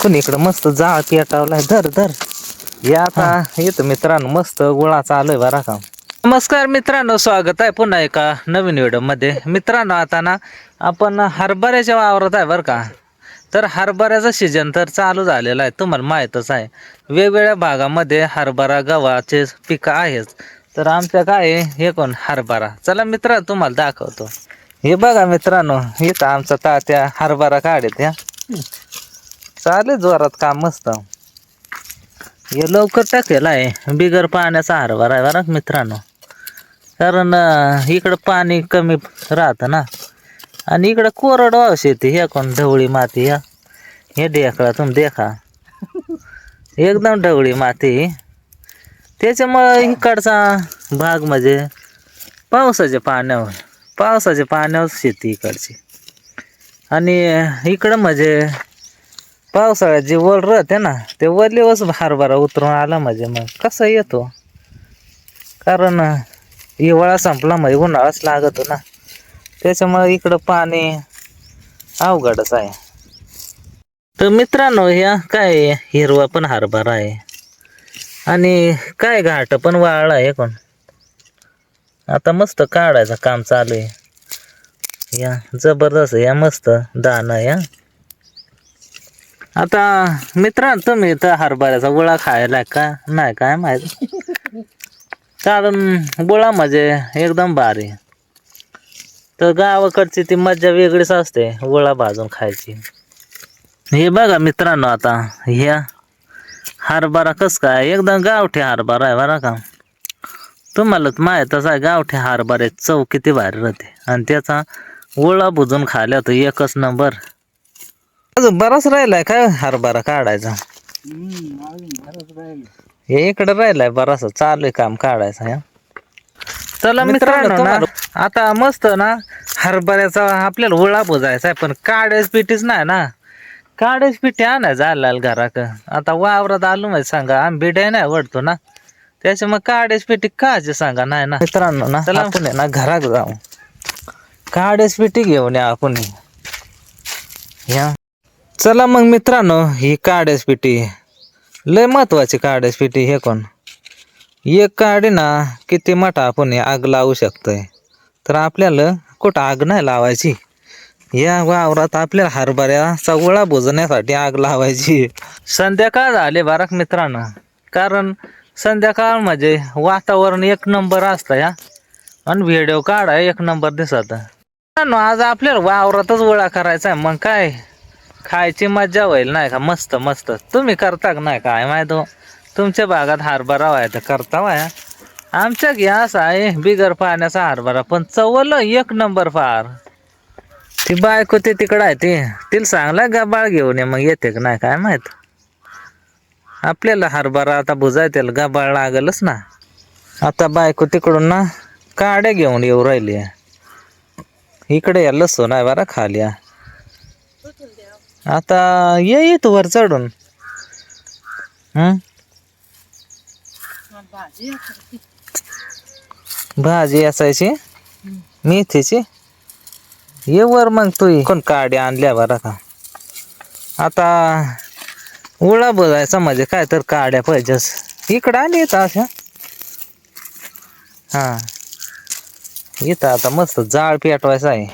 पण इकडं मस्त जाळ पेटावलाय. धर धर. या आता इथं मित्रांनो मस्त गोळा चालू आहे बरा का. नमस्कार मित्रांनो, स्वागत आहे पुन्हा एका नवीन व्हिडिओ मध्ये. मित्रांनो आता ना आपण हरभऱ्याच्या वावरात आहे बरं का. तर हरभऱ्याचा सीजन तर चालू झालेला आहे, तुम्हाला माहीतच आहे. वेगवेगळ्या भागामध्ये हरभरा गव्हाचे पिकं आहेत. तर आमच्या काय हे कोण हरभरा. चला मित्रांनो तुम्हाला दाखवतो. हे बघा मित्रांनो, इथं आमचा तात्या हरभरा काढत या. चालेल जोरात काम मस्त. हे लवकर टाकेल आहे, बिगर पाण्याचा हरभरा आहे बरं मित्रांनो. कारण इकडं पाणी कमी राहतं ना, आणि इकडं कोरडवाहू शेती. हे कोण ढवळी माती. हे ढेकळा तुम्ही देखा, एकदम ढवळी माती. त्याच्यामुळं इकडचा भाग म्हणजे पावसाच्या पाण्यावर शेती इकडची. आणि इकडं म्हणजे पावसाळ्यात जे वल राहते ना, ते वलीवच हरभरा उतरून आला म्हणजे मग कसा येतो. कारण हिवाळा संपला म्हणजे उन्हाळाच लागतो ना, त्याच्यामुळे इकडं पाणी अवघडच आहे. तर मित्रांनो ह्या काय हिरवा पण हरभरा आहे, आणि काय घाट पण वाळला आहे कोण. आता मस्त काढायचं काम चालू आहे. या जबरदस्त या मस्त दाना या. आता मित्रांनो तुम्ही तर हरभऱ्याचा गोळा खायला का नाही काय माहित. कारण गोळा म्हणजे एकदम भारी. तर गावाकडची ती मज्जा वेगळीच असते गोळा भाजून खायची. हे बघा मित्रांनो, आता ह्या हरभरा कस काय एकदम गावठी हरभरा आहे बरं का. तुम्हाला माहीतच आहे गावठी हरभऱ्याची चव किती भारी राहते, आणि त्याचा गोळा भुजून खायला तर एकच नंबर. अजून बराच राहिलाय काय हरभरा काढायचा. हे इकडे राहिलाय बराच, चालू आहे काम काढायचं. चला मित्रांनो ना, आता मस्त ना हरभऱ्याचा आपल्याला गोळा भुजायचा आहे. पण काड्याच पिटीच नाही ना, काड्याच पिठी आणायचं आलाल घराक. आता वावरात आलो माहिती सांगा, आम्ही बिड्या नाही आवडतो ना, त्याच्यामुळे काड्याच पिठी कायचे सांगा नाही ना. मित्रांनो ना आपण ना घरात जाऊ, काड्याच पिठी घेऊन या आपण. या चला मग मित्रांनो, ही काड्याच पिठी लय महत्वाची. काड्याच पिठी हे कोण एक काडी ना किती मोठा आपण आग लावू शकतोय. तर आपल्याला कुठं आग नाही लावायची, या वावरात आपल्याला हरभऱ्याचा गोळा भुजण्यासाठी आग लावायची. संध्याकाळ झाले बाराक मित्रांनो, कारण संध्याकाळ म्हणजे वातावरण एक नंबर असतं या, आणि व्हिडिओ काढा एक नंबर दिसत. आज आपल्याला वावरातच गोळा करायचा आहे. मग काय खायची मज्जा होईल नाही का. मस्त मस्त तुम्ही करता का नाही काय माहित हो. तुमच्या भागात हरभरा व्हाय तर करता वाया. आमच्या घ्या असं आहे बिगर पाण्याचा हरभरा, पण चवल एक नंबर फार. ती बायको ते तिकडं आहे, ते तिला सांगला गबाळ घेऊन ये, मग येते का नाही काय माहित. आपल्याला हरभरा आता भुजाय त्याला गबाळ लागलच ना. आता बायको तिकडून ना काड्या घेऊन येऊ राहिली. इकडे या लसूण आहे बरं खाली. आता येत वर चढून. भाजी असायची मेथीची. ये वर मग तू कोण काड्या आणल्या बरं का. आता गोळा बघायचा म्हणजे काय तर काड्या पाहिजेच. इकडं आली येत अशा. हा इथं आता मस्त जाळ पेटवायचं आहे.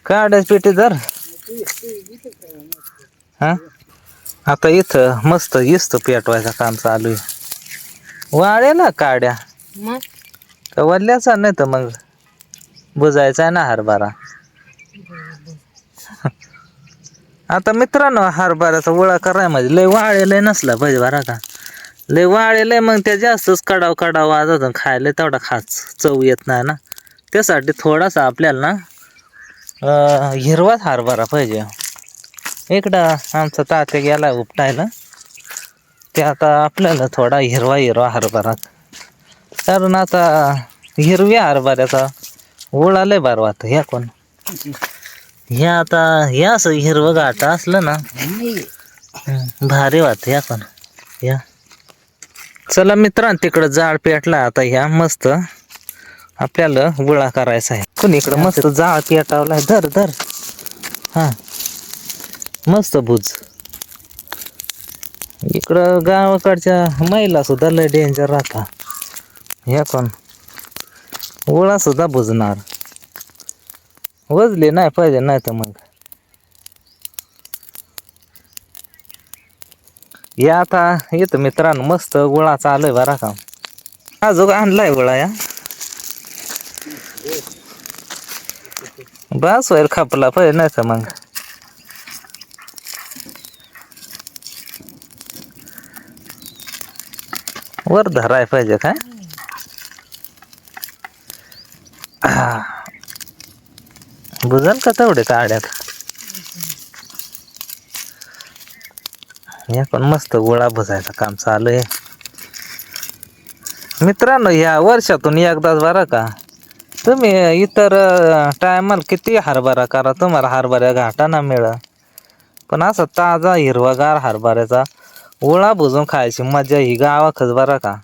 काड्याच पेटी धर. हा आता इथं मस्त इस्त पेटवायचं काम चालू आहे. वाळेला काड्या वल्ल्याचा नाही तर मग बुजायचा आहे ना हरभरा. आता मित्रांनो हरभऱ्याचा गोळा कराय म्हणजे लय वाळेलय नसला पाहिजे बरं का. लय वाळेलय मग त्या जास्तच कडाव वाजत खायला तेवढा खास चव येत नाही ना. त्यासाठी थोडासा आपल्याला ना हिरवाच हरभरा पाहिजे. इकडं आमचा तात्या गेला उपटायला, ते आता आपल्याला थोडा हिरवा हरभरा. कारण आता हिरव्या हरभऱ्याचा गोळा लय बार वाटतं. ह्या कोण हे आता हे असं हिरवं गाठ असलं ना भारी वाटतं. ह्या कोण या चला मित्रांनो, तिकडं जाळ पेटला. आता ह्या मस्त आपल्याला गोळा करायचा आहे. कोण इकडं मस्त जाळ पेटावलाय. धर धर. हा मस्त भुज. इकडं गावाकडच्या महिला सुद्धा लय डेंजर राहता. ह्या पण ओळा सुद्धा बुजणार, वजले नाही पाहिजे, नाही तर मग या आता येतं मित्रांनो. मस्त गोळा चालू आहे बरा का. अजून आणलाय गोळा या बस व्हायला खापला पाहिजे, नाही तर मग वर धराय पाहिजे काय. बुजल का तेवढे काड्यात. हे पण मस्त गोळा बुजायचं काम चालू आहे मित्रांनो. ह्या वर्षातून एकदाच बरं का. तुम्ही इतर टायमाला किती हरभरा करा, तुम्हाला हरभऱ्या घाटा ना मिळ, पण असा ताजा हिरवागार हरभऱ्याचा ओळा बुजून खायची मजा ही गावाखच बरं का.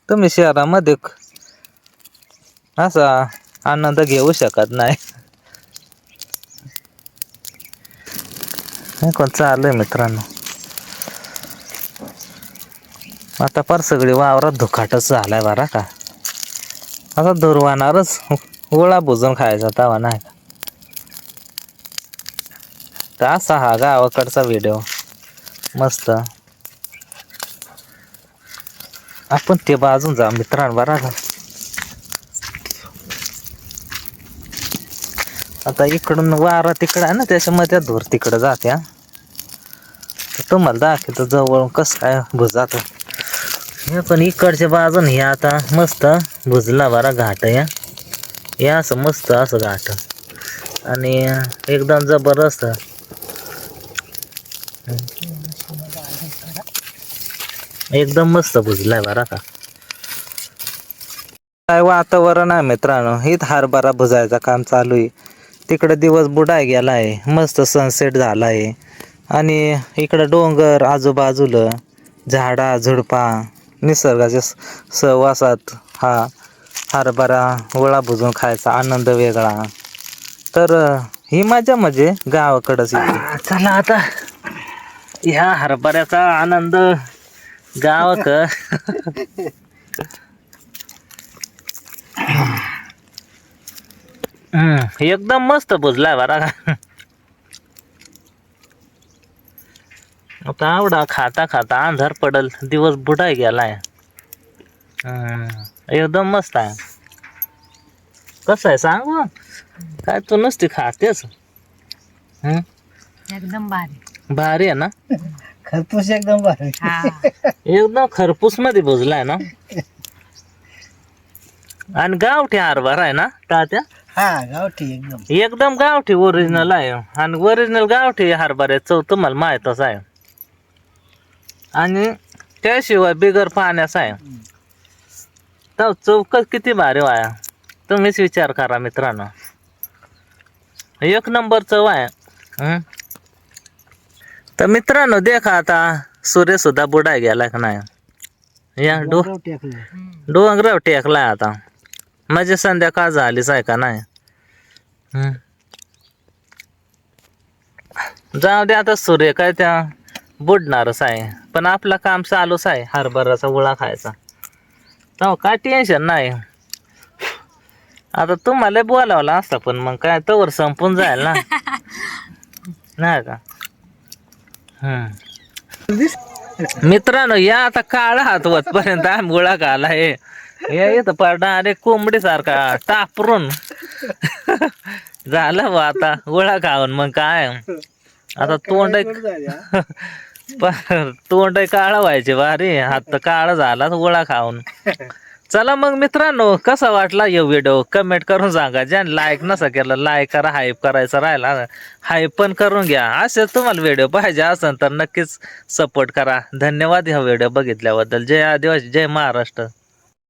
तुम्ही शहरामध्ये असा आनंद घेऊ शकत नाही. हे कोण चालू आहे मित्रांनो. आता फार सगळी वावरात धुकाटच झालाय बरा का. आता दुर्वाणारच ओळा बुजून खायचा तवा नाही का. तर असा हा गावाकडचा व्हिडिओ मस्त. आपण ते बाजून जा मित्रांनो बरा का. आता इकडून वारा तिकडं आहे ना, त्याच्यामध्ये धूर तिकडं जात्या. तुम्हाला दाखवतो जवळ कसं काय भुजात. हे पण इकडच्या बाजून हे आता मस्त भुजला बरा घाट या. हे असं मस्त असं घाट आणि एकदम जबरदस्त. एकदम मस्त भुजलाय बरा का. काय वातावरण आहे मित्रांनो. इथं हरभरा भुजायचं काम चालू आहे. तिकडे दिवस बुडाय गेला आहे, मस्त सनसेट झाला आहे. आणि इकडं डोंगर आजूबाजूला, झाडा झुडपा, निसर्गाच्या सहवासात हा हरभरा ओळा भुजून खायचा आनंद वेगळा. तर ही मजा म्हणजे गावाकडंच येते. चला आता ह्या हरभऱ्याचा आनंद गावाक एकदम मस्त भुजलाय बरा का. आता आवडा खाता खाता अंधार पडल, दिवस बुडाय गेलाय. एकदम मस्त आहे. कसं आहे सांगू काय, तू नुसती खातेस. एकदम भारी भारी आहे ना. खरपूस एकदम भारी. एकदम खरपूस मध्ये भुजलाय ना. आणि गावठी हरभरा आहे ना तात्या. हा गावठी एकदम. एकदम गावठी ओरिजिनल आहे. आणि ओरिजिनल गावठी हरभऱ्याची चव तुम्हाला माहीतच आहे. आणि त्याशिवाय बिगर पाण्याचा आहे. तर चौकच किती भारी वाया. तुम्हीच विचार करा मित्रांनो. एक नंबर चव आहे. तर मित्रांनो देखा आता सूर्य सुद्धा बुडाय गेला का नाही. या डोंगरावर टेकलाय आता. म्हणजे संध्याकाळ झालीच आहे का नाही. जाऊ दे आता, सूर्य काय त्या बुडणारच आहे. पण आपलं काम चालूच आहे हरभऱ्याचा गोळा खायचा. तर काय टेन्शन नाही. आता तुम्हाला बोलावला असता पण मग काय तवर संपून जाईल ना. नाही का. मित्रांनो या आता काळा हातवत पर्यंत आम्ही गोळा घाला हे येतं पार डायरेक्ट कोंबडी सारखा टापरून झालं बा. आता गोळा खाऊन मग काय आता तोंड तोंड काळा व्हायचे बारे. हात काळा झाला गोळा खाऊन. चला मग मित्रांनो कसा वाटला हे व्हिडिओ कमेंट करून सांगा. ज्याने लाईक नसा केलं लाईक करा. हाईप करायचं राहिला हाईप पण करून घ्या. असे तुम्हाला व्हिडिओ पाहिजे असेल तर नक्कीच सपोर्ट करा. धन्यवाद ह्या व्हिडिओ बघितल्याबद्दल. जय आदिवासी जय महाराष्ट्र.